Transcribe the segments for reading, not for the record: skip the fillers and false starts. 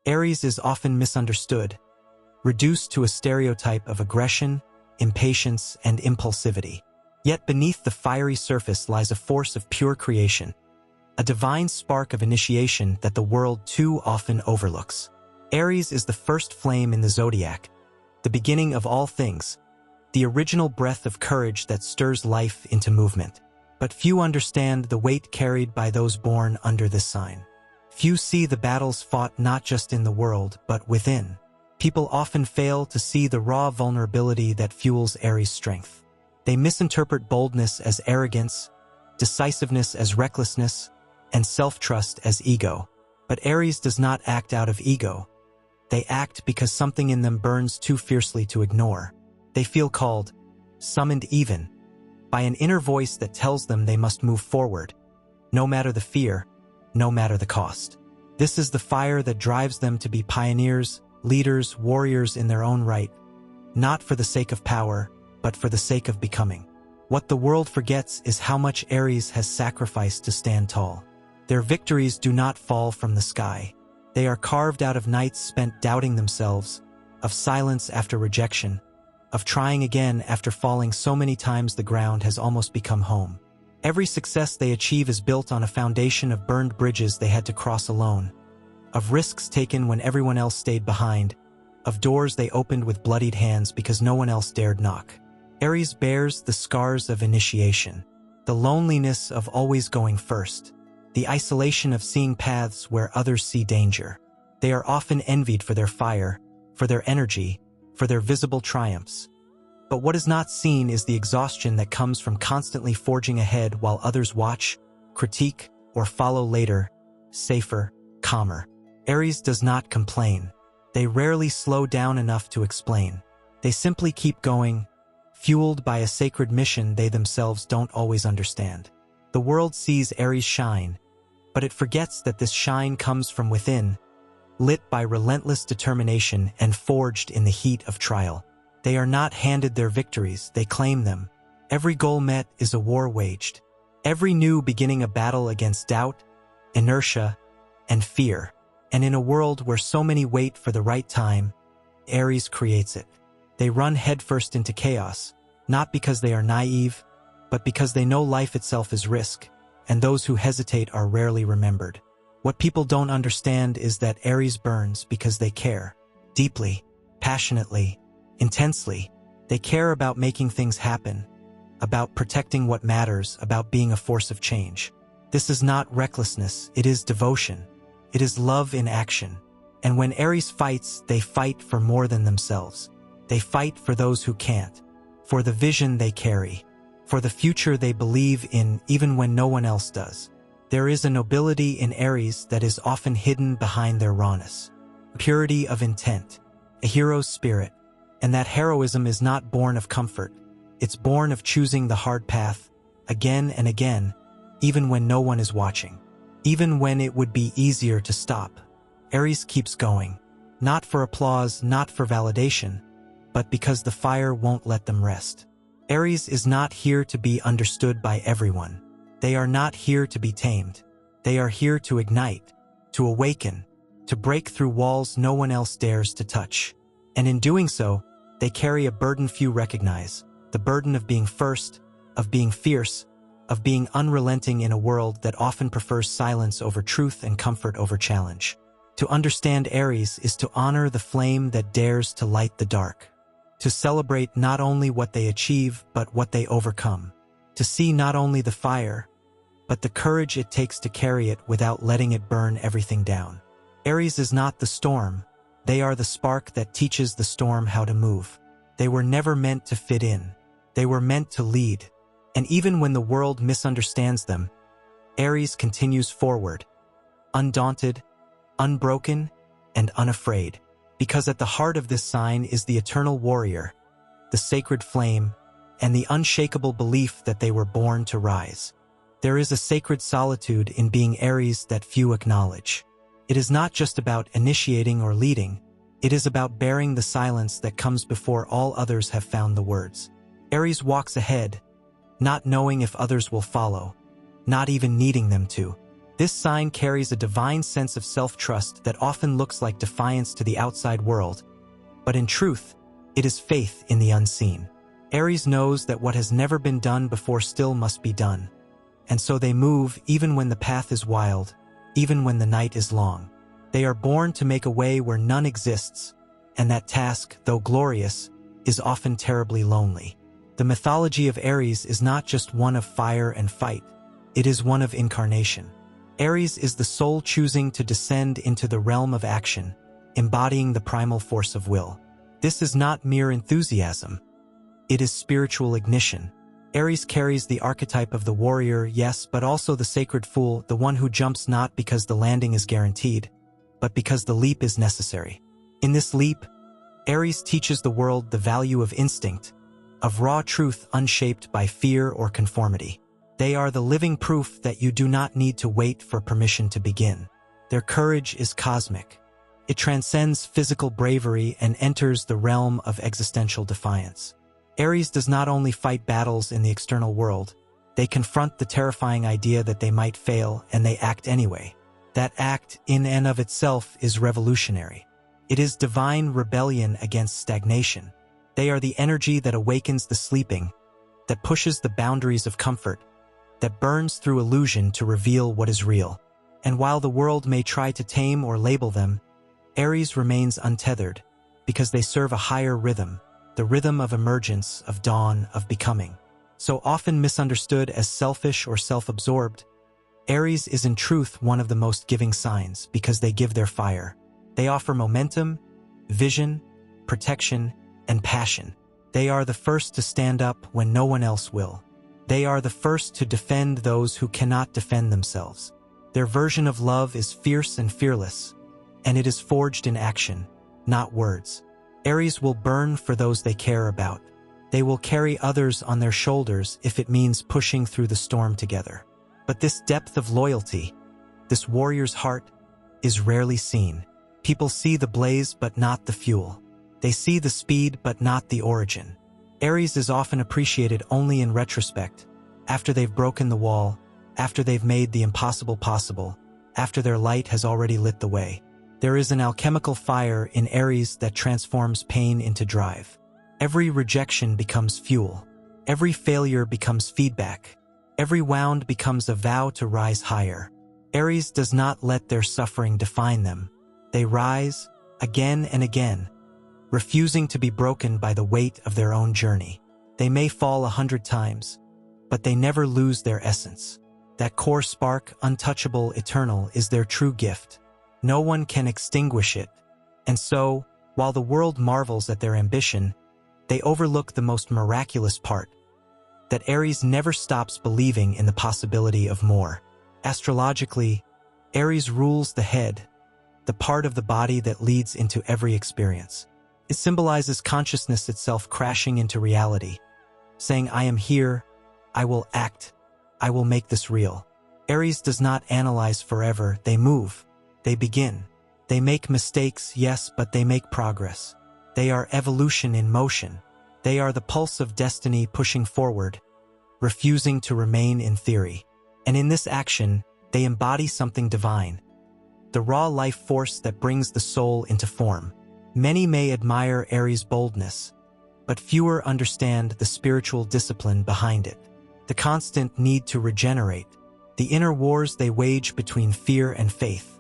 Aries is often misunderstood, reduced to a stereotype of aggression, impatience, and impulsivity. Yet beneath the fiery surface lies a force of pure creation, a divine spark of initiation that the world too often overlooks. Aries is the first flame in the Zodiac, the beginning of all things, the original breath of courage that stirs life into movement. But few understand the weight carried by those born under this sign. Few see the battles fought not just in the world, but within. People often fail to see the raw vulnerability that fuels Aries' strength. They misinterpret boldness as arrogance, decisiveness as recklessness, and self-trust as ego. But Aries does not act out of ego. They act because something in them burns too fiercely to ignore. They feel called, summoned even, by an inner voice that tells them they must move forward, no matter the fear, no matter the cost. This is the fire that drives them to be pioneers, leaders, warriors in their own right, not for the sake of power, but for the sake of becoming. What the world forgets is how much Aries has sacrificed to stand tall. Their victories do not fall from the sky. They are carved out of nights spent doubting themselves, of silence after rejection, of trying again after falling so many times the ground has almost become home. Every success they achieve is built on a foundation of burned bridges they had to cross alone, of risks taken when everyone else stayed behind, of doors they opened with bloodied hands because no one else dared knock. Aries bears the scars of initiation, the loneliness of always going first, the isolation of seeing paths where others see danger. They are often envied for their fire, for their energy, for their visible triumphs. But what is not seen is the exhaustion that comes from constantly forging ahead while others watch, critique, or follow later, safer, calmer. Aries does not complain. They rarely slow down enough to explain. They simply keep going, fueled by a sacred mission they themselves don't always understand. The world sees Aries shine, but it forgets that this shine comes from within, lit by relentless determination and forged in the heat of trial. They are not handed their victories, they claim them. Every goal met is a war waged. Every new beginning a battle against doubt, inertia, and fear. And in a world where so many wait for the right time, Aries creates it. They run headfirst into chaos, not because they are naive, but because they know life itself is risk, and those who hesitate are rarely remembered. What people don't understand is that Aries burns because they care. Deeply, passionately, intensely. They care about making things happen, about protecting what matters, about being a force of change. This is not recklessness, it is devotion. It is love in action. And when Aries fights, they fight for more than themselves. They fight for those who can't, for the vision they carry, for the future they believe in even when no one else does. There is a nobility in Aries that is often hidden behind their rawness. Purity of intent, a hero's spirit. And that heroism is not born of comfort. It's born of choosing the hard path, again and again, even when no one is watching. Even when it would be easier to stop. Aries keeps going. Not for applause, not for validation, but because the fire won't let them rest. Aries is not here to be understood by everyone. They are not here to be tamed. They are here to ignite, to awaken, to break through walls no one else dares to touch. And in doing so, they carry a burden few recognize, the burden of being first, of being fierce, of being unrelenting in a world that often prefers silence over truth and comfort over challenge. To understand Aries is to honor the flame that dares to light the dark, to celebrate not only what they achieve but what they overcome, to see not only the fire, but the courage it takes to carry it without letting it burn everything down. Aries is not the storm. They are the spark that teaches the storm how to move. They were never meant to fit in. They were meant to lead. And even when the world misunderstands them, Aries continues forward, undaunted, unbroken, and unafraid. Because at the heart of this sign is the eternal warrior, the sacred flame, and the unshakable belief that they were born to rise. There is a sacred solitude in being Aries that few acknowledge. It is not just about initiating or leading. It is about bearing the silence that comes before all others have found the words. Aries walks ahead, not knowing if others will follow, not even needing them to. This sign carries a divine sense of self-trust that often looks like defiance to the outside world, but in truth, it is faith in the unseen. Aries knows that what has never been done before still must be done, and so they move even when the path is wild, even when the night is long. They are born to make a way where none exists, and that task, though glorious, is often terribly lonely. The mythology of Aries is not just one of fire and fight, it is one of incarnation. Aries is the soul choosing to descend into the realm of action, embodying the primal force of will. This is not mere enthusiasm, it is spiritual ignition. Aries carries the archetype of the warrior, yes, but also the sacred fool, the one who jumps not because the landing is guaranteed, but because the leap is necessary. In this leap, Aries teaches the world the value of instinct, of raw truth unshaped by fear or conformity. They are the living proof that you do not need to wait for permission to begin. Their courage is cosmic. It transcends physical bravery and enters the realm of existential defiance. Aries does not only fight battles in the external world, they confront the terrifying idea that they might fail, and they act anyway. That act, in and of itself, is revolutionary. It is divine rebellion against stagnation. They are the energy that awakens the sleeping, that pushes the boundaries of comfort, that burns through illusion to reveal what is real. And while the world may try to tame or label them, Aries remains untethered, because they serve a higher rhythm, the rhythm of emergence, of dawn, of becoming. So often misunderstood as selfish or self-absorbed, Aries is in truth one of the most giving signs because they give their fire. They offer momentum, vision, protection, and passion. They are the first to stand up when no one else will. They are the first to defend those who cannot defend themselves. Their version of love is fierce and fearless, and it is forged in action, not words. Aries will burn for those they care about. They will carry others on their shoulders if it means pushing through the storm together. But this depth of loyalty, this warrior's heart, is rarely seen. People see the blaze but not the fuel. They see the speed but not the origin. Aries is often appreciated only in retrospect, after they've broken the wall, after they've made the impossible possible, after their light has already lit the way. There is an alchemical fire in Aries that transforms pain into drive. Every rejection becomes fuel. Every failure becomes feedback. Every wound becomes a vow to rise higher. Aries does not let their suffering define them. They rise, again and again, refusing to be broken by the weight of their own journey. They may fall 100 times, but they never lose their essence. That core spark, untouchable, eternal, is their true gift. No one can extinguish it. And so, while the world marvels at their ambition, they overlook the most miraculous part, that Aries never stops believing in the possibility of more. Astrologically, Aries rules the head, the part of the body that leads into every experience. It symbolizes consciousness itself crashing into reality, saying, I am here, I will act, I will make this real. Aries does not analyze forever, they move, they begin. They make mistakes, yes, but they make progress. They are evolution in motion. They are the pulse of destiny pushing forward, refusing to remain in theory. And in this action, they embody something divine, the raw life force that brings the soul into form. Many may admire Aries' boldness, but fewer understand the spiritual discipline behind it. The constant need to regenerate, the inner wars they wage between fear and faith.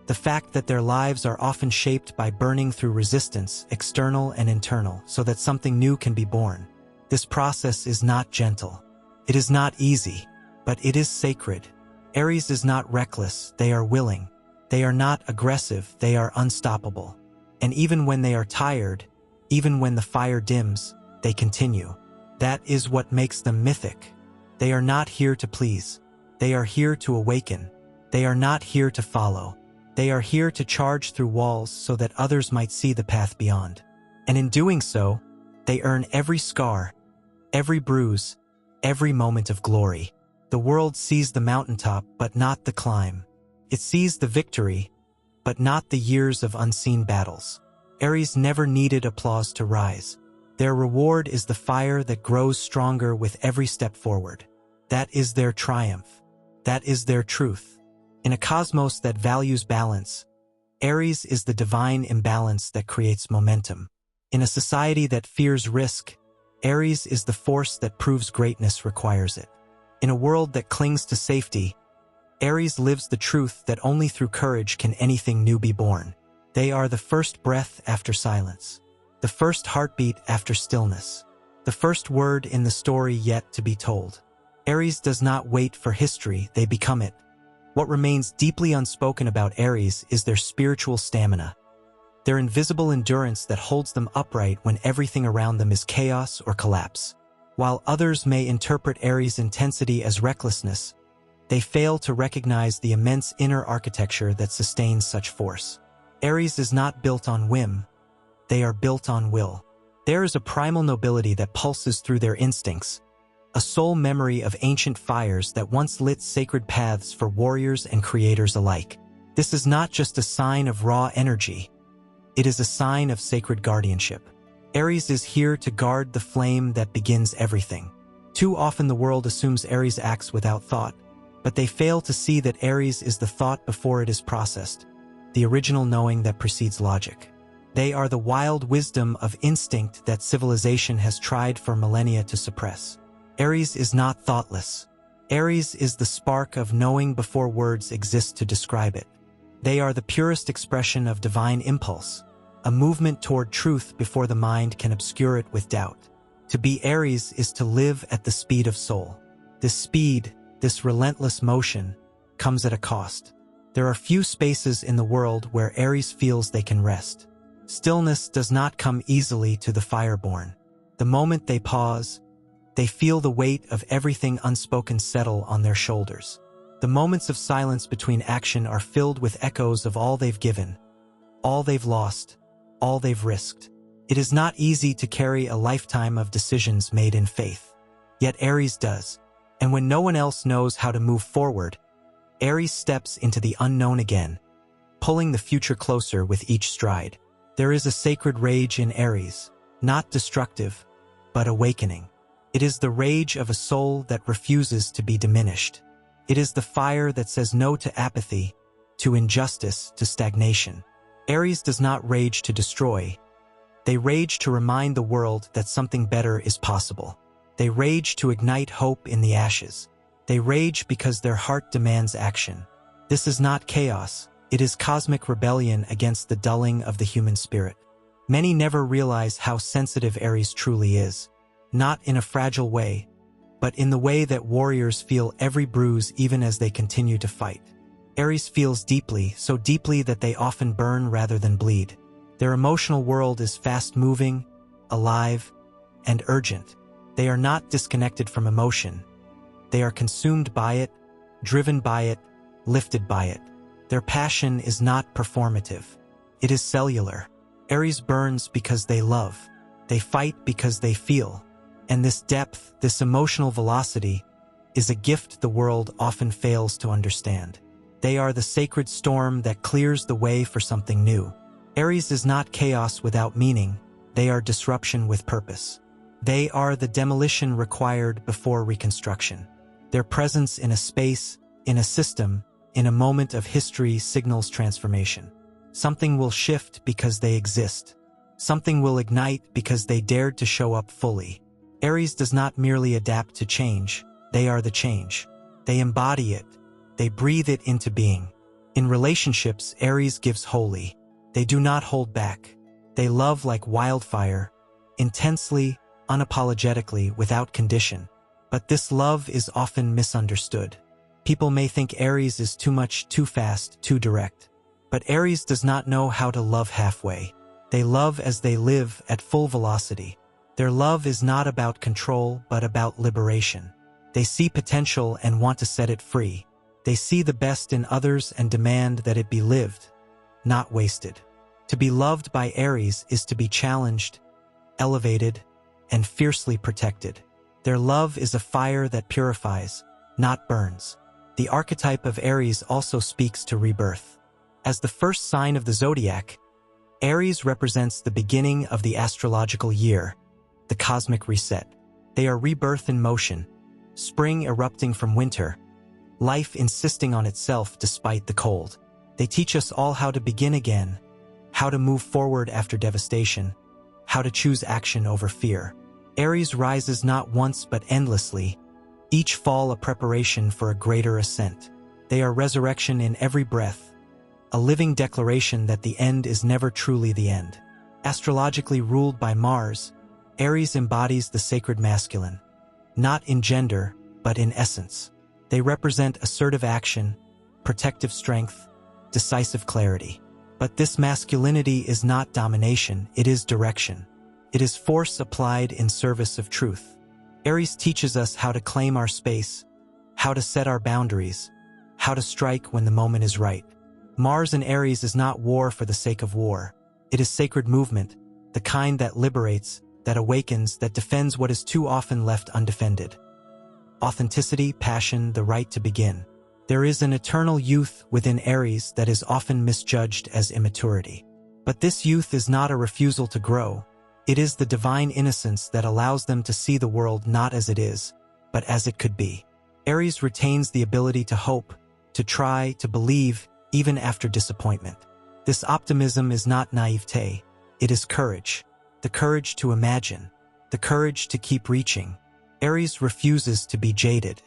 The fact that their lives are often shaped by burning through resistance, external and internal, so that something new can be born. This process is not gentle. It is not easy, but it is sacred. Aries is not reckless, they are willing. They are not aggressive, they are unstoppable. And even when they are tired, even when the fire dims, they continue. That is what makes them mythic. They are not here to please. They are here to awaken. They are not here to follow. They are here to charge through walls so that others might see the path beyond. And in doing so, they earn every scar, every bruise, every moment of glory. The world sees the mountaintop, but not the climb. It sees the victory, but not the years of unseen battles. Aries never needed applause to rise. Their reward is the fire that grows stronger with every step forward. That is their triumph. That is their truth. In a cosmos that values balance, Aries is the divine imbalance that creates momentum. In a society that fears risk, Aries is the force that proves greatness requires it. In a world that clings to safety, Aries lives the truth that only through courage can anything new be born. They are the first breath after silence, the first heartbeat after stillness, the first word in the story yet to be told. Aries does not wait for history, they become it. What remains deeply unspoken about Aries is their spiritual stamina, their invisible endurance that holds them upright when everything around them is chaos or collapse. While others may interpret Aries' intensity as recklessness, they fail to recognize the immense inner architecture that sustains such force. Aries is not built on whim, they are built on will. There is a primal nobility that pulses through their instincts, a soul memory of ancient fires that once lit sacred paths for warriors and creators alike. This is not just a sign of raw energy, it is a sign of sacred guardianship. Aries is here to guard the flame that begins everything. Too often the world assumes Aries acts without thought, but they fail to see that Aries is the thought before it is processed, the original knowing that precedes logic. They are the wild wisdom of instinct that civilization has tried for millennia to suppress. Aries is not thoughtless. Aries is the spark of knowing before words exist to describe it. They are the purest expression of divine impulse, a movement toward truth before the mind can obscure it with doubt. To be Aries is to live at the speed of soul. This speed, this relentless motion, comes at a cost. There are few spaces in the world where Aries feels they can rest. Stillness does not come easily to the fireborn. The moment they pause, they feel the weight of everything unspoken settle on their shoulders. The moments of silence between action are filled with echoes of all they've given, all they've lost, all they've risked. It is not easy to carry a lifetime of decisions made in faith. Yet Aries does. And when no one else knows how to move forward, Aries steps into the unknown again, pulling the future closer with each stride. There is a sacred rage in Aries, not destructive, but awakening. It is the rage of a soul that refuses to be diminished. It is the fire that says no to apathy, to injustice, to stagnation. Aries does not rage to destroy. They rage to remind the world that something better is possible. They rage to ignite hope in the ashes. They rage because their heart demands action. This is not chaos. It is cosmic rebellion against the dulling of the human spirit. Many never realize how sensitive Aries truly is. Not in a fragile way, but in the way that warriors feel every bruise even as they continue to fight. Aries feels deeply, so deeply that they often burn rather than bleed. Their emotional world is fast-moving, alive, and urgent. They are not disconnected from emotion. They are consumed by it, driven by it, lifted by it. Their passion is not performative. It is cellular. Aries burns because they love. They fight because they feel. And this depth, this emotional velocity, is a gift the world often fails to understand. They are the sacred storm that clears the way for something new. Aries is not chaos without meaning. They are disruption with purpose. They are the demolition required before reconstruction. Their presence in a space, in a system, in a moment of history signals transformation. Something will shift because they exist. Something will ignite because they dared to show up fully. Aries does not merely adapt to change. They are the change. They embody it. They breathe it into being. In relationships, Aries gives wholly. They do not hold back. They love like wildfire, intensely, unapologetically, without condition. But this love is often misunderstood. People may think Aries is too much, too fast, too direct. But Aries does not know how to love halfway. They love as they live at full velocity. Their love is not about control, but about liberation. They see potential and want to set it free. They see the best in others and demand that it be lived, not wasted. To be loved by Aries is to be challenged, elevated, and fiercely protected. Their love is a fire that purifies, not burns. The archetype of Aries also speaks to rebirth. As the first sign of the Zodiac, Aries represents the beginning of the astrological year, the cosmic reset. They are rebirth in motion, spring erupting from winter, life insisting on itself despite the cold. They teach us all how to begin again, how to move forward after devastation, how to choose action over fear. Aries rises not once but endlessly, each fall a preparation for a greater ascent. They are resurrection in every breath, a living declaration that the end is never truly the end. Astrologically ruled by Mars, Aries embodies the sacred masculine, not in gender, but in essence. They represent assertive action, protective strength, decisive clarity. But this masculinity is not domination, it is direction. It is force applied in service of truth. Aries teaches us how to claim our space, how to set our boundaries, how to strike when the moment is right. Mars in Aries is not war for the sake of war. It is sacred movement, the kind that liberates, that awakens, that defends what is too often left undefended. Authenticity, passion, the right to begin. There is an eternal youth within Aries that is often misjudged as immaturity. But this youth is not a refusal to grow. It is the divine innocence that allows them to see the world not as it is, but as it could be. Aries retains the ability to hope, to try, to believe, even after disappointment. This optimism is not naivete, it is courage. The courage to imagine, the courage to keep reaching. Aries refuses to be jaded.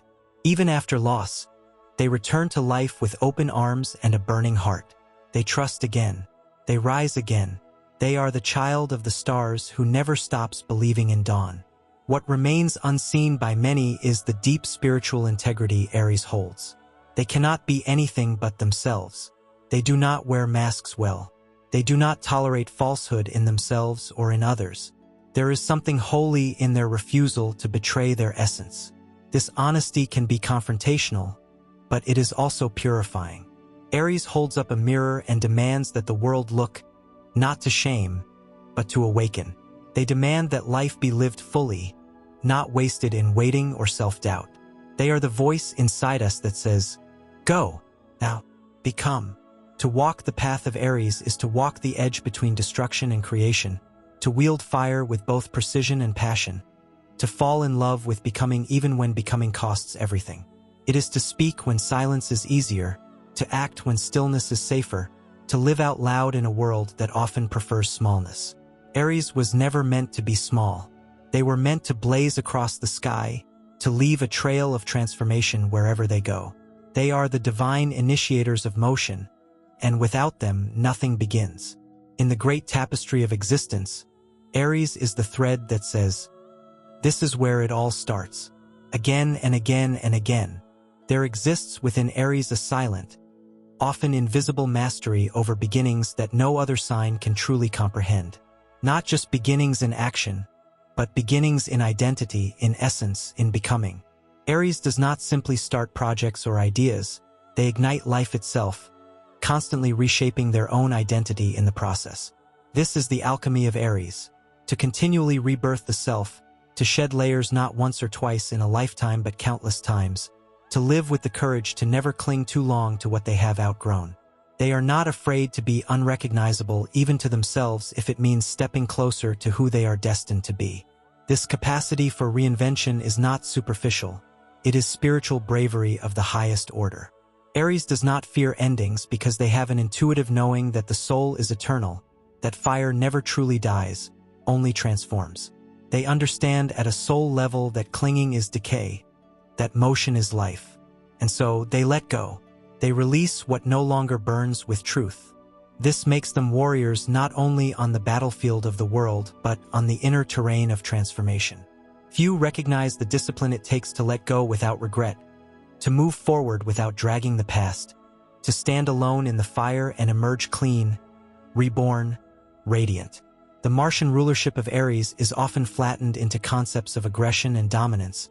Even after loss, they return to life with open arms and a burning heart. They trust again. They rise again. They are the child of the stars who never stops believing in dawn. What remains unseen by many is the deep spiritual integrity Aries holds. They cannot be anything but themselves. They do not wear masks well. They do not tolerate falsehood in themselves or in others. There is something holy in their refusal to betray their essence. This honesty can be confrontational, but it is also purifying. Aries holds up a mirror and demands that the world look, not to shame, but to awaken. They demand that life be lived fully, not wasted in waiting or self-doubt. They are the voice inside us that says, "Go, now, become." To walk the path of Aries is to walk the edge between destruction and creation, to wield fire with both precision and passion, to fall in love with becoming even when becoming costs everything. It is to speak when silence is easier, to act when stillness is safer, to live out loud in a world that often prefers smallness. Aries was never meant to be small. They were meant to blaze across the sky, to leave a trail of transformation wherever they go. They are the divine initiators of motion, and without them, nothing begins. In the great tapestry of existence, Aries is the thread that says, "This is where it all starts." Again and again and again, there exists within Aries a silent, often invisible mastery over beginnings that no other sign can truly comprehend. Not just beginnings in action, but beginnings in identity, in essence, in becoming. Aries does not simply start projects or ideas, they ignite life itself, constantly reshaping their own identity in the process. This is the alchemy of Aries, to continually rebirth the self, to shed layers not once or twice in a lifetime but countless times, to live with the courage to never cling too long to what they have outgrown. They are not afraid to be unrecognizable even to themselves if it means stepping closer to who they are destined to be. This capacity for reinvention is not superficial, it is spiritual bravery of the highest order. Aries does not fear endings because they have an intuitive knowing that the soul is eternal, that fire never truly dies, only transforms. They understand at a soul level that clinging is decay, that motion is life. And so they let go. They release what no longer burns with truth. This makes them warriors not only on the battlefield of the world, but on the inner terrain of transformation. Few recognize the discipline it takes to let go without regret, to move forward without dragging the past, to stand alone in the fire and emerge clean, reborn, radiant. The Martian rulership of Aries is often flattened into concepts of aggression and dominance,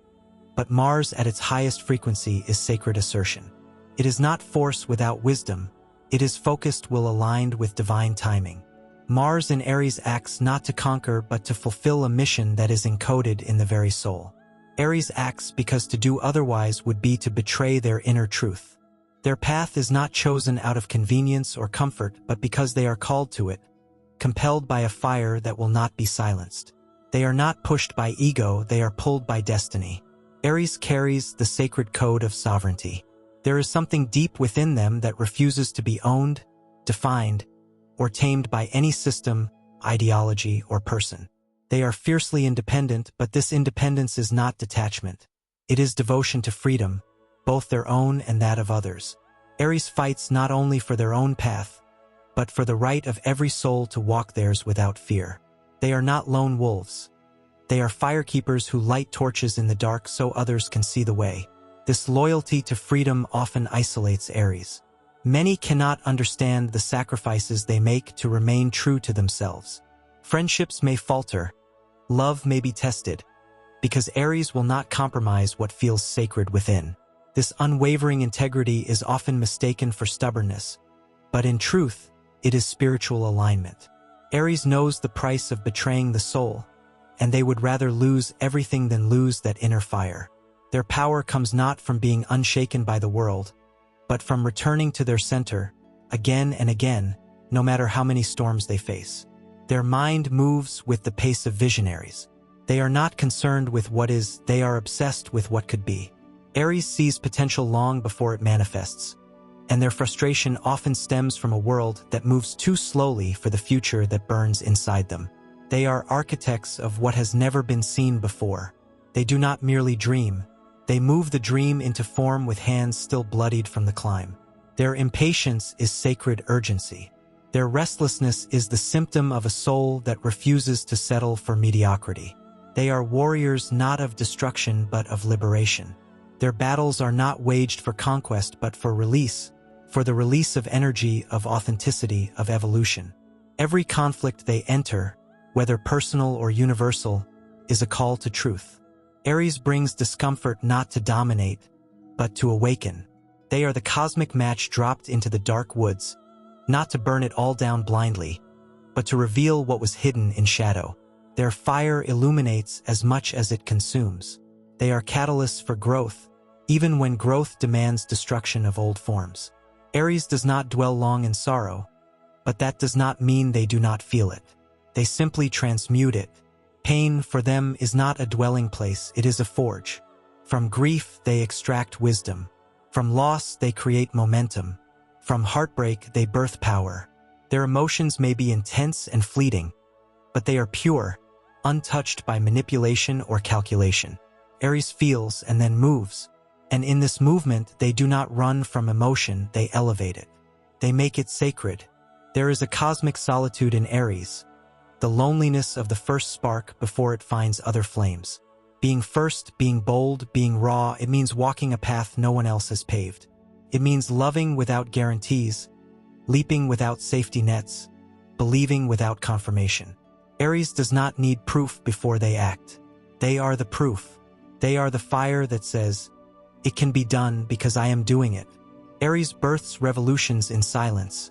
but Mars at its highest frequency is sacred assertion. It is not force without wisdom, it is focused will aligned with divine timing. Mars in Aries acts not to conquer but to fulfill a mission that is encoded in the very soul. Aries acts because to do otherwise would be to betray their inner truth. Their path is not chosen out of convenience or comfort but because they are called to it, compelled by a fire that will not be silenced. They are not pushed by ego, they are pulled by destiny. Aries carries the sacred code of sovereignty. There is something deep within them that refuses to be owned, defined, or tamed by any system, ideology, or person. They are fiercely independent, but this independence is not detachment. It is devotion to freedom, both their own and that of others. Aries fights not only for their own path, but for the right of every soul to walk theirs without fear. They are not lone wolves. They are firekeepers who light torches in the dark so others can see the way. This loyalty to freedom often isolates Aries. Many cannot understand the sacrifices they make to remain true to themselves. Friendships may falter, love may be tested, because Aries will not compromise what feels sacred within. This unwavering integrity is often mistaken for stubbornness, but in truth, it is spiritual alignment. Aries knows the price of betraying the soul, and they would rather lose everything than lose that inner fire. Their power comes not from being unshaken by the world, but from returning to their center, again and again, no matter how many storms they face. Their mind moves with the pace of visionaries. They are not concerned with what is, they are obsessed with what could be. Aries sees potential long before it manifests, and their frustration often stems from a world that moves too slowly for the future that burns inside them. They are architects of what has never been seen before. They do not merely dream. They move the dream into form with hands still bloodied from the climb. Their impatience is sacred urgency. Their restlessness is the symptom of a soul that refuses to settle for mediocrity. They are warriors not of destruction but of liberation. Their battles are not waged for conquest but for the release of energy, of authenticity, of evolution. Every conflict they enter, whether personal or universal, is a call to truth. Aries brings discomfort not to dominate, but to awaken. They are the cosmic match dropped into the dark woods, not to burn it all down blindly, but to reveal what was hidden in shadow. Their fire illuminates as much as it consumes. They are catalysts for growth, even when growth demands destruction of old forms. Aries does not dwell long in sorrow, but that does not mean they do not feel it. They simply transmute it. Pain for them is not a dwelling place, it is a forge. From grief they extract wisdom. From loss they create momentum. From heartbreak they birth power. Their emotions may be intense and fleeting, but they are pure, untouched by manipulation or calculation. Aries feels and then moves, and in this movement they do not run from emotion, they elevate it. They make it sacred. There is a cosmic solitude in Aries, the loneliness of the first spark before it finds other flames. Being first, being bold, being raw, it means walking a path no one else has paved. It means loving without guarantees, leaping without safety nets, believing without confirmation. Aries does not need proof before they act. They are the proof. They are the fire that says, "It can be done because I am doing it." Aries births revolutions in silence,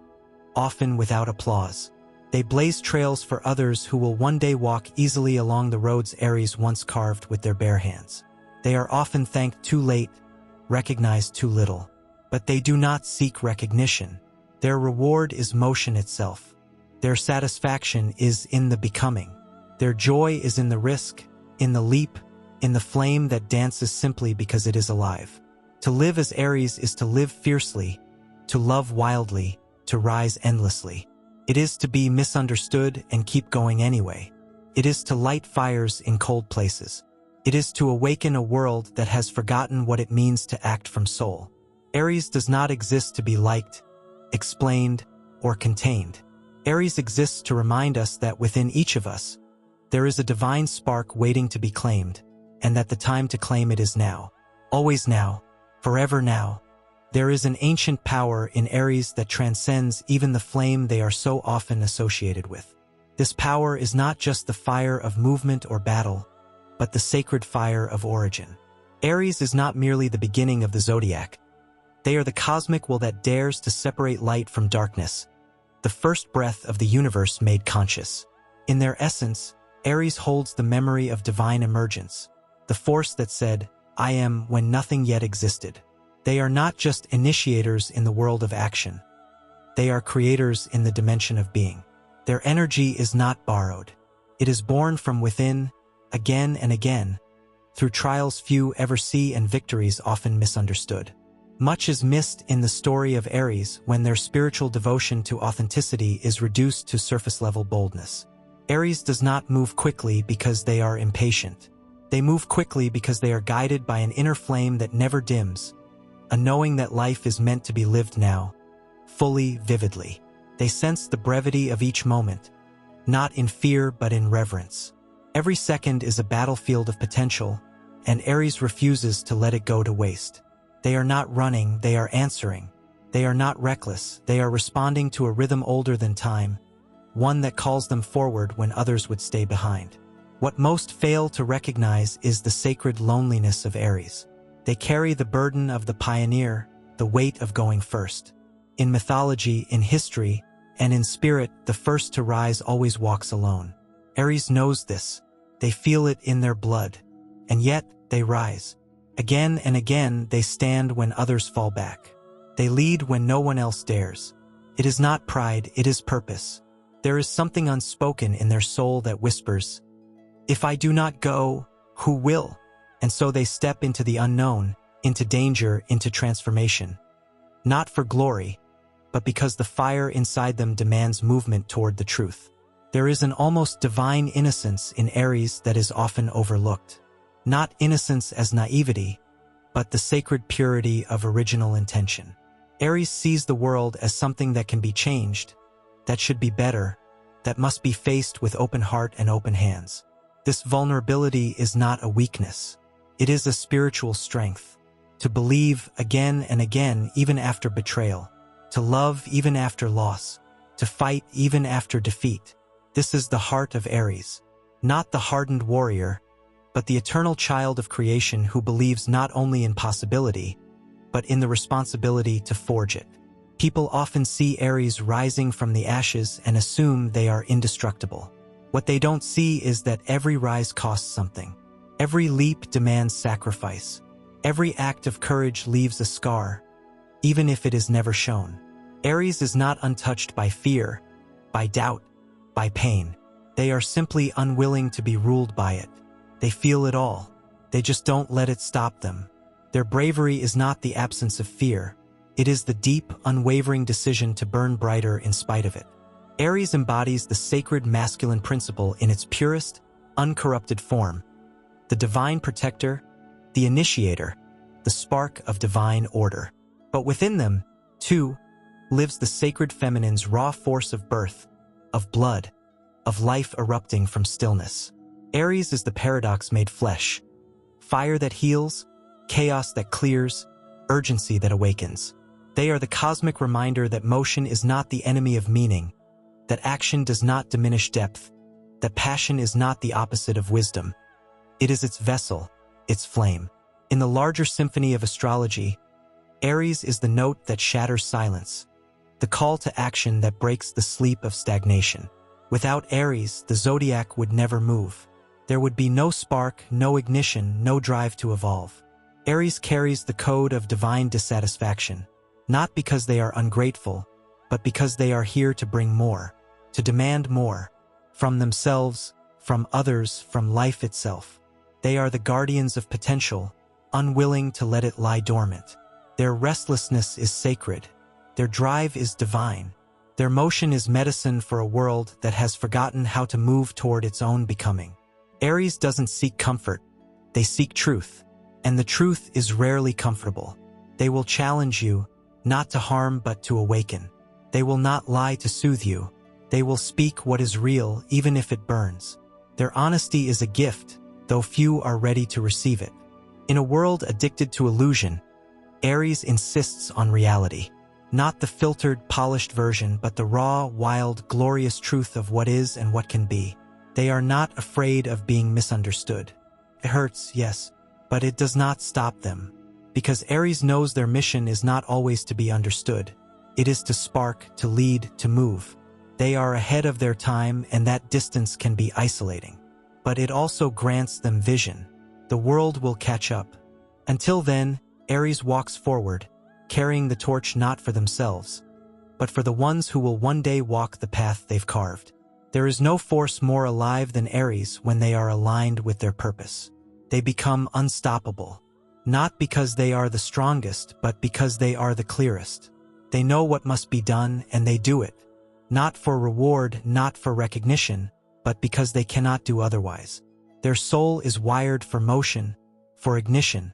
often without applause. They blaze trails for others who will one day walk easily along the roads Aries once carved with their bare hands. They are often thanked too late, recognized too little. But they do not seek recognition. Their reward is motion itself. Their satisfaction is in the becoming. Their joy is in the risk, in the leap, in the flame that dances simply because it is alive. To live as Aries is to live fiercely, to love wildly, to rise endlessly. It is to be misunderstood and keep going anyway. It is to light fires in cold places. It is to awaken a world that has forgotten what it means to act from soul. Aries does not exist to be liked, explained, or contained. Aries exists to remind us that within each of us, there is a divine spark waiting to be claimed, and that the time to claim it is now. Always now, forever now. There is an ancient power in Aries that transcends even the flame they are so often associated with. This power is not just the fire of movement or battle, but the sacred fire of origin. Aries is not merely the beginning of the Zodiac. They are the cosmic will that dares to separate light from darkness, the first breath of the universe made conscious. In their essence, Aries holds the memory of divine emergence, the force that said, "I am," when nothing yet existed. They are not just initiators in the world of action. They are creators in the dimension of being. Their energy is not borrowed. It is born from within, again and again, through trials few ever see and victories often misunderstood. Much is missed in the story of Aries when their spiritual devotion to authenticity is reduced to surface-level boldness. Aries does not move quickly because they are impatient. They move quickly because they are guided by an inner flame that never dims, a knowing that life is meant to be lived now, fully, vividly. They sense the brevity of each moment, not in fear but in reverence. Every second is a battlefield of potential, and Aries refuses to let it go to waste. They are not running, they are answering. They are not reckless, they are responding to a rhythm older than time, one that calls them forward when others would stay behind. What most fail to recognize is the sacred loneliness of Aries. They carry the burden of the pioneer, the weight of going first. In mythology, in history, and in spirit, the first to rise always walks alone. Aries knows this. They feel it in their blood. And yet, they rise. Again and again, they stand when others fall back. They lead when no one else dares. It is not pride, it is purpose. There is something unspoken in their soul that whispers, "If I do not go, who will?" And so they step into the unknown, into danger, into transformation. Not for glory, but because the fire inside them demands movement toward the truth. There is an almost divine innocence in Aries that is often overlooked. Not innocence as naivety, but the sacred purity of original intention. Aries sees the world as something that can be changed, that should be better, that must be faced with open heart and open hands. This vulnerability is not a weakness. It is a spiritual strength. To believe again and again even after betrayal. To love even after loss. To fight even after defeat. This is the heart of Aries. Not the hardened warrior, but the eternal child of creation who believes not only in possibility, but in the responsibility to forge it. People often see Aries rising from the ashes and assume they are indestructible. What they don't see is that every rise costs something. Every leap demands sacrifice. Every act of courage leaves a scar, even if it is never shown. Aries is not untouched by fear, by doubt, by pain. They are simply unwilling to be ruled by it. They feel it all. They just don't let it stop them. Their bravery is not the absence of fear. It is the deep, unwavering decision to burn brighter in spite of it. Aries embodies the sacred masculine principle in its purest, uncorrupted form. The divine protector, the initiator, the spark of divine order. But within them, too, lives the sacred feminine's raw force of birth, of blood, of life erupting from stillness. Aries is the paradox made flesh. Fire that heals, chaos that clears, urgency that awakens. They are the cosmic reminder that motion is not the enemy of meaning, that action does not diminish depth, that passion is not the opposite of wisdom. It is its vessel, its flame. In the larger symphony of astrology, Aries is the note that shatters silence, the call to action that breaks the sleep of stagnation. Without Aries, the Zodiac would never move. There would be no spark, no ignition, no drive to evolve. Aries carries the code of divine dissatisfaction, not because they are ungrateful, but because they are here to bring more, to demand more, from themselves, from others, from life itself. They are the guardians of potential, unwilling to let it lie dormant. Their restlessness is sacred. Their drive is divine. Their motion is medicine for a world that has forgotten how to move toward its own becoming. Aries doesn't seek comfort. They seek truth. And the truth is rarely comfortable. They will challenge you, not to harm but to awaken. They will not lie to soothe you. They will speak what is real even if it burns. Their honesty is a gift, though few are ready to receive it. In a world addicted to illusion, Aries insists on reality. Not the filtered, polished version, but the raw, wild, glorious truth of what is and what can be. They are not afraid of being misunderstood. It hurts, yes, but it does not stop them. Because Aries knows their mission is not always to be understood. It is to spark, to lead, to move. They are ahead of their time, and that distance can be isolating. But it also grants them vision. The world will catch up. Until then, Aries walks forward, carrying the torch not for themselves, but for the ones who will one day walk the path they've carved. There is no force more alive than Aries when they are aligned with their purpose. They become unstoppable. not because they are the strongest, but because they are the clearest. They know what must be done, and they do it, not for reward, not for recognition, but because they cannot do otherwise. Their soul is wired for motion, for ignition,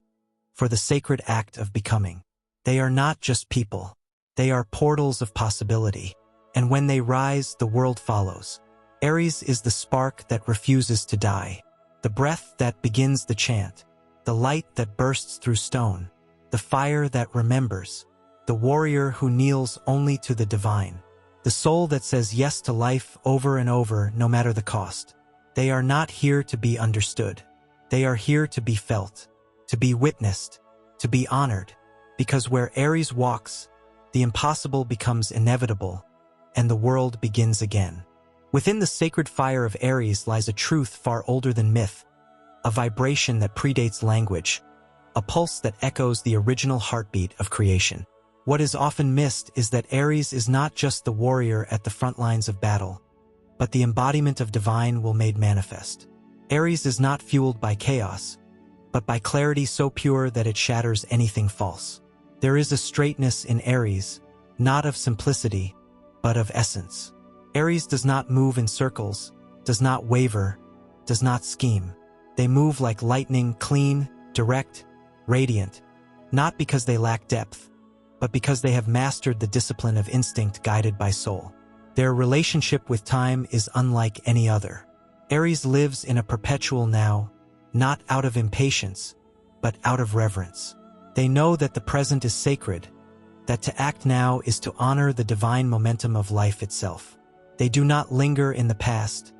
for the sacred act of becoming. They are not just people. They are portals of possibility, and when they rise, the world follows. Aries is the spark that refuses to die, the breath that begins the chant, the light that bursts through stone, the fire that remembers, the warrior who kneels only to the divine, the soul that says yes to life over and over, no matter the cost. They are not here to be understood. They are here to be felt, to be witnessed, to be honored, because where Aries walks, the impossible becomes inevitable, and the world begins again. Within the sacred fire of Aries lies a truth far older than myth, a vibration that predates language, a pulse that echoes the original heartbeat of creation. What is often missed is that Aries is not just the warrior at the front lines of battle, but the embodiment of divine will made manifest. Aries is not fueled by chaos, but by clarity so pure that it shatters anything false. There is a straightness in Aries, not of simplicity, but of essence. Aries does not move in circles, does not waver, does not scheme. They move like lightning, clean, direct, radiant, not because they lack depth, but because they have mastered the discipline of instinct guided by soul. Their relationship with time is unlike any other. Aries lives in a perpetual now, not out of impatience, but out of reverence. They know that the present is sacred, that to act now is to honor the divine momentum of life itself. They do not linger in the past,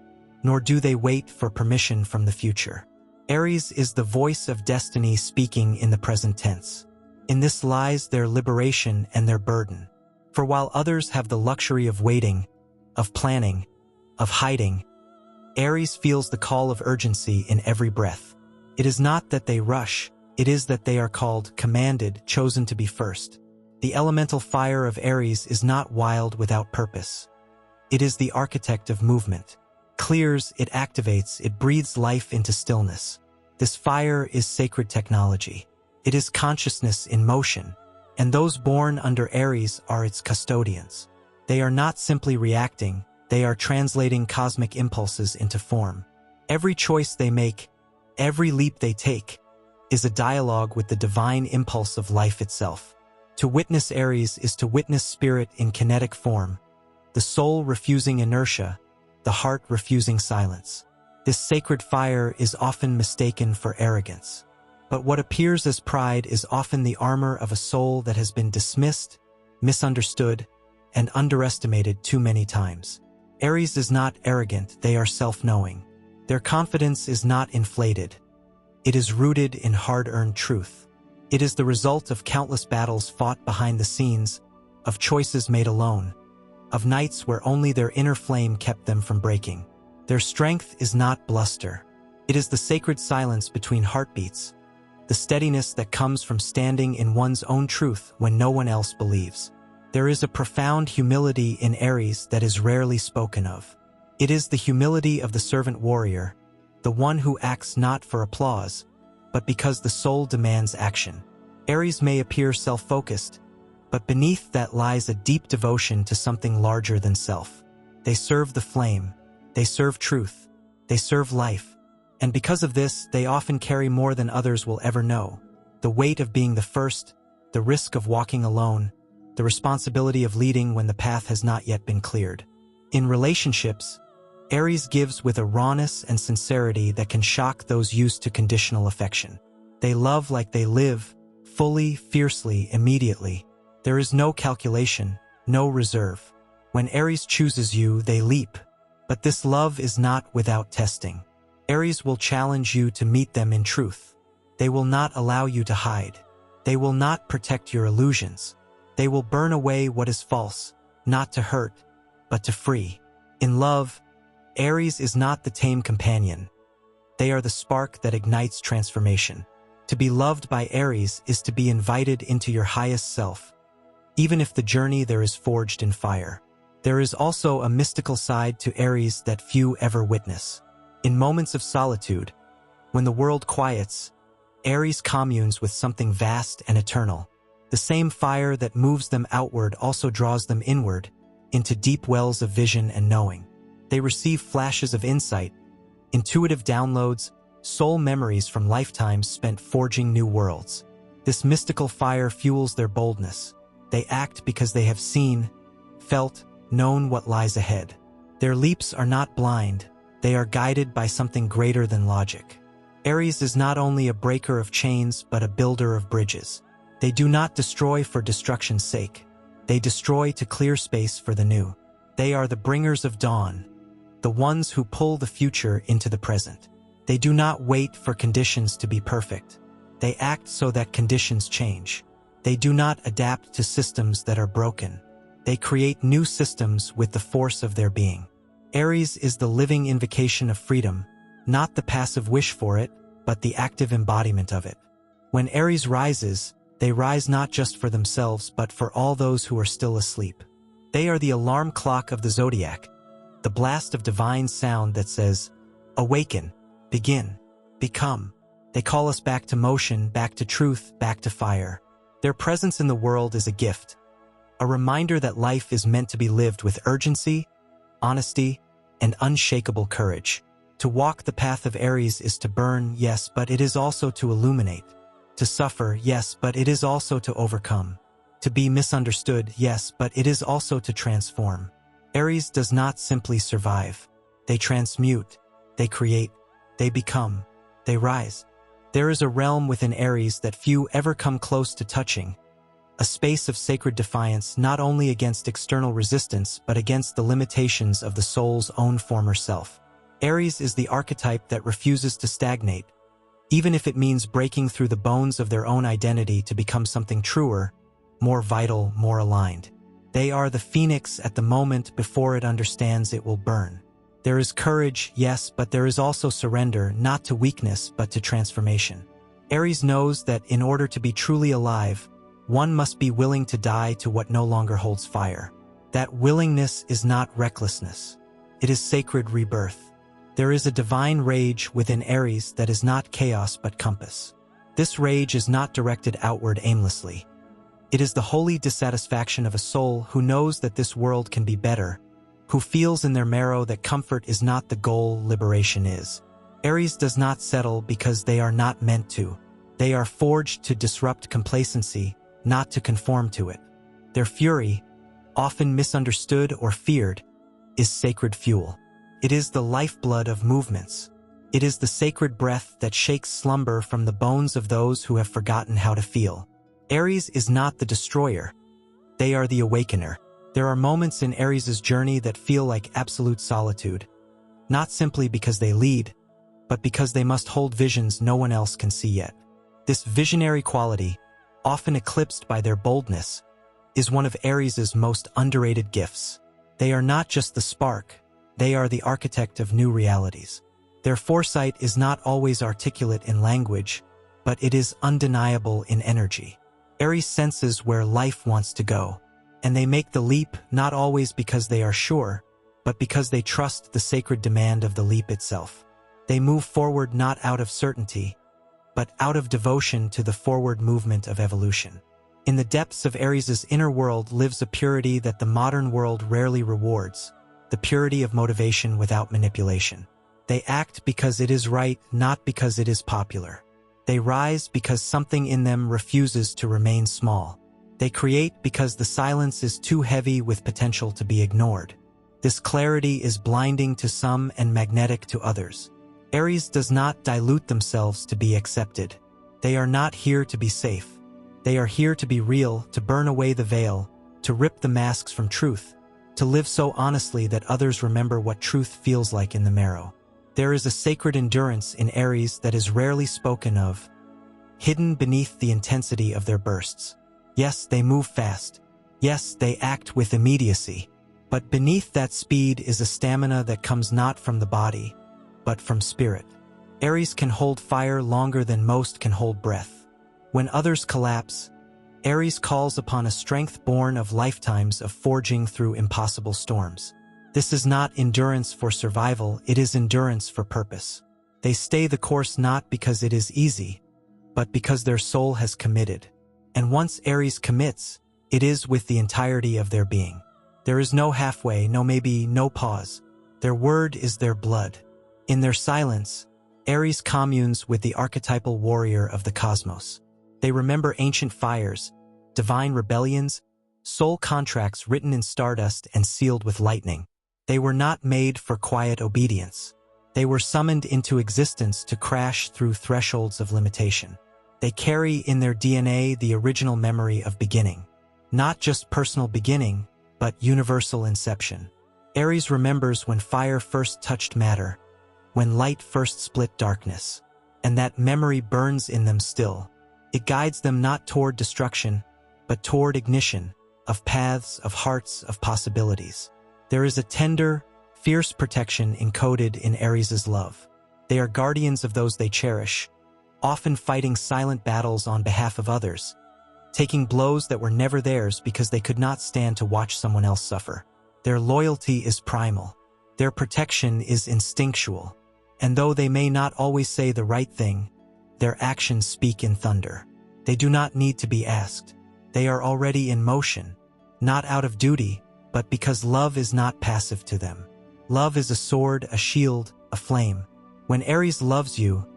nor do they wait for permission from the future. Aries is the voice of destiny speaking in the present tense. In this lies their liberation and their burden. For while others have the luxury of waiting, of planning, of hiding, Aries feels the call of urgency in every breath. It is not that they rush, it is that they are called, commanded, chosen to be first. The elemental fire of Aries is not wild without purpose. It is the architect of movement. Clears, it activates, it breathes life into stillness. This fire is sacred technology. It is consciousness in motion, and those born under Aries are its custodians. They are not simply reacting, they are translating cosmic impulses into form. Every choice they make, every leap they take, is a dialogue with the divine impulse of life itself. To witness Aries is to witness spirit in kinetic form, the soul refusing inertia, the heart refusing silence. This sacred fire is often mistaken for arrogance. But what appears as pride is often the armor of a soul that has been dismissed, misunderstood, and underestimated too many times. Aries is not arrogant, they are self-knowing. Their confidence is not inflated. It is rooted in hard-earned truth. It is the result of countless battles fought behind the scenes, of choices made alone, of nights where only their inner flame kept them from breaking. Their strength is not bluster. It is the sacred silence between heartbeats, the steadiness that comes from standing in one's own truth when no one else believes. There is a profound humility in Aries that is rarely spoken of. It is the humility of the servant warrior, the one who acts not for applause, but because the soul demands action. Aries may appear self-focused, but beneath that lies a deep devotion to something larger than self. They serve the flame, they serve truth, they serve life, and because of this, they often carry more than others will ever know. The weight of being the first, the risk of walking alone, the responsibility of leading when the path has not yet been cleared. In relationships, Aries gives with a rawness and sincerity that can shock those used to conditional affection. They love like they live, fully, fiercely, immediately. There is no calculation, no reserve. When Aries chooses you, they leap. But this love is not without testing. Aries will challenge you to meet them in truth. They will not allow you to hide. They will not protect your illusions. They will burn away what is false, not to hurt, but to free. In love, Aries is not the tame companion. They are the spark that ignites transformation. To be loved by Aries is to be invited into your highest self, even if the journey there is forged in fire. There is also a mystical side to Aries that few ever witness. In moments of solitude, when the world quiets, Aries communes with something vast and eternal. The same fire that moves them outward also draws them inward, into deep wells of vision and knowing. They receive flashes of insight, intuitive downloads, soul memories from lifetimes spent forging new worlds. This mystical fire fuels their boldness. They act because they have seen, felt, known what lies ahead. Their leaps are not blind, they are guided by something greater than logic. Aries is not only a breaker of chains but a builder of bridges. They do not destroy for destruction's sake. They destroy to clear space for the new. They are the bringers of dawn, the ones who pull the future into the present. They do not wait for conditions to be perfect. They act so that conditions change. They do not adapt to systems that are broken. They create new systems with the force of their being. Aries is the living invocation of freedom, not the passive wish for it, but the active embodiment of it. When Aries rises, they rise not just for themselves but for all those who are still asleep. They are the alarm clock of the Zodiac, the blast of divine sound that says, awaken, begin, become. They call us back to motion, back to truth, back to fire. Their presence in the world is a gift, a reminder that life is meant to be lived with urgency, honesty, and unshakable courage. To walk the path of Aries is to burn, yes, but it is also to illuminate. To suffer, yes, but it is also to overcome. To be misunderstood, yes, but it is also to transform. Aries does not simply survive. They transmute, they create, they become, they rise. There is a realm within Aries that few ever come close to touching, a space of sacred defiance not only against external resistance but against the limitations of the soul's own former self. Aries is the archetype that refuses to stagnate, even if it means breaking through the bones of their own identity to become something truer, more vital, more aligned. They are the phoenix at the moment before it understands it will burn. There is courage, yes, but there is also surrender, not to weakness, but to transformation. Aries knows that in order to be truly alive, one must be willing to die to what no longer holds fire. That willingness is not recklessness. It is sacred rebirth. There is a divine rage within Aries that is not chaos but compass. This rage is not directed outward aimlessly. It is the holy dissatisfaction of a soul who knows that this world can be better, who feels in their marrow that comfort is not the goal, liberation is. Aries does not settle because they are not meant to. They are forged to disrupt complacency, not to conform to it. Their fury, often misunderstood or feared, is sacred fuel. It is the lifeblood of movements. It is the sacred breath that shakes slumber from the bones of those who have forgotten how to feel. Aries is not the destroyer. They are the awakener. There are moments in Aries' journey that feel like absolute solitude, not simply because they lead, but because they must hold visions no one else can see yet. This visionary quality, often eclipsed by their boldness, is one of Aries' most underrated gifts. They are not just the spark, they are the architect of new realities. Their foresight is not always articulate in language, but it is undeniable in energy. Aries senses where life wants to go, and they make the leap not always because they are sure, but because they trust the sacred demand of the leap itself. They move forward not out of certainty, but out of devotion to the forward movement of evolution. In the depths of Aries' inner world lives a purity that the modern world rarely rewards, the purity of motivation without manipulation. They act because it is right, not because it is popular. They rise because something in them refuses to remain small. They create because the silence is too heavy with potential to be ignored. This clarity is blinding to some and magnetic to others. Aries does not dilute themselves to be accepted. They are not here to be safe. They are here to be real, to burn away the veil, to rip the masks from truth, to live so honestly that others remember what truth feels like in the marrow. There is a sacred endurance in Aries that is rarely spoken of, hidden beneath the intensity of their bursts. Yes, they move fast. Yes, they act with immediacy. But beneath that speed is a stamina that comes not from the body, but from spirit. Aries can hold fire longer than most can hold breath. When others collapse, Aries calls upon a strength born of lifetimes of forging through impossible storms. This is not endurance for survival, it is endurance for purpose. They stay the course not because it is easy, but because their soul has committed. And once Aries commits, it is with the entirety of their being. There is no halfway, no maybe, no pause. Their word is their blood. In their silence, Aries communes with the archetypal warrior of the cosmos. They remember ancient fires, divine rebellions, soul contracts written in stardust and sealed with lightning. They were not made for quiet obedience. They were summoned into existence to crash through thresholds of limitation. They carry in their DNA the original memory of beginning. Not just personal beginning, but universal inception. Aries remembers when fire first touched matter, when light first split darkness. And that memory burns in them still. It guides them not toward destruction, but toward ignition, of paths, of hearts, of possibilities. There is a tender, fierce protection encoded in Aries' love. They are guardians of those they cherish, often fighting silent battles on behalf of others, taking blows that were never theirs because they could not stand to watch someone else suffer. Their loyalty is primal. Their protection is instinctual. And though they may not always say the right thing, their actions speak in thunder. They do not need to be asked. They are already in motion, not out of duty, but because love is not passive to them. Love is a sword, a shield, a flame. When Aries loves you,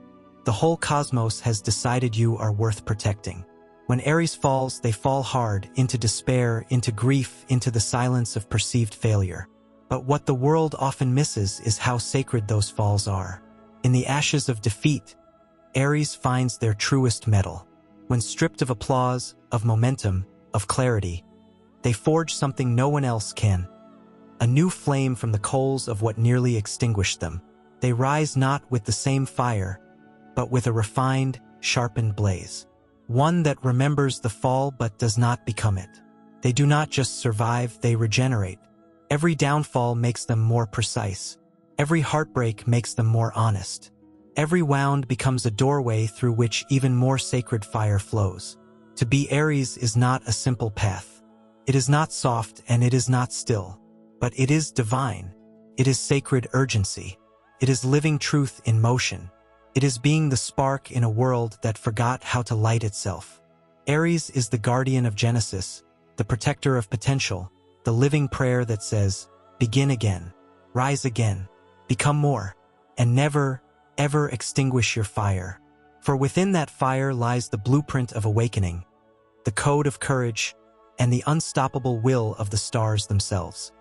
the whole cosmos has decided you are worth protecting. When Aries falls, they fall hard, into despair, into grief, into the silence of perceived failure. But what the world often misses is how sacred those falls are. In the ashes of defeat, Aries finds their truest metal. When stripped of applause, of momentum, of clarity, they forge something no one else can. A new flame from the coals of what nearly extinguished them. They rise not with the same fire, but with a refined, sharpened blaze. One that remembers the fall but does not become it. They do not just survive, they regenerate. Every downfall makes them more precise. Every heartbreak makes them more honest. Every wound becomes a doorway through which even more sacred fire flows. To be Aries is not a simple path. It is not soft and it is not still, but it is divine. It is sacred urgency. It is living truth in motion. It is being the spark in a world that forgot how to light itself. Aries is the guardian of Genesis, the protector of potential, the living prayer that says, begin again, rise again, become more, and never, ever extinguish your fire. For within that fire lies the blueprint of awakening, the code of courage, and the unstoppable will of the stars themselves.